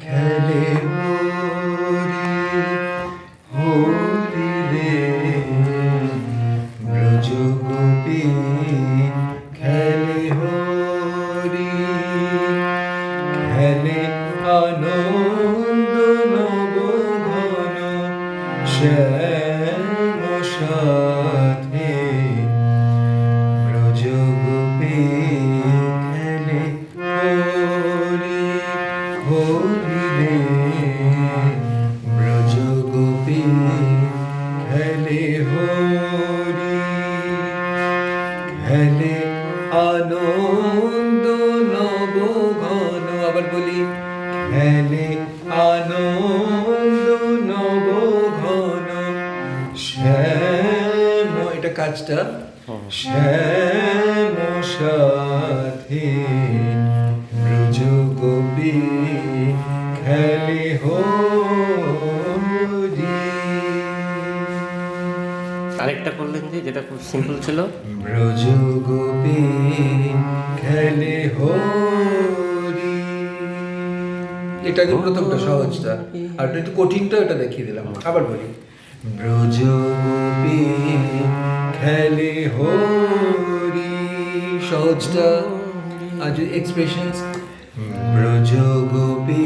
খেলে হরি রে ব্রজ গোপী খেলে হরি খেলে আনন্দ নবঘন শ্যাম সাথে ব্রজ গোপী খেলে হরি হরি রে ব্রজ গোপী খেলে হরি খেলে আনন্দ নবঘন আবার বলি খেলে আনন্দ নবঘন শ্যাম এটা কাজটা শ্যাম সাথে ব্রজ গোপী খেলে হরি আরেকটা করলেন যে যেটা খুব সিম্পল ছিল, ব্রজ গোপী খেলে হরি। এটা যে প্রথমটা সহজটা, আর একটু কঠিনটা এটা দেখিয়ে দিলাম। আবার বলি ব্রজ গোপী খেলে হরি সহজটা, আর যে এক্সপ্রেশনস ব্রজ গোপী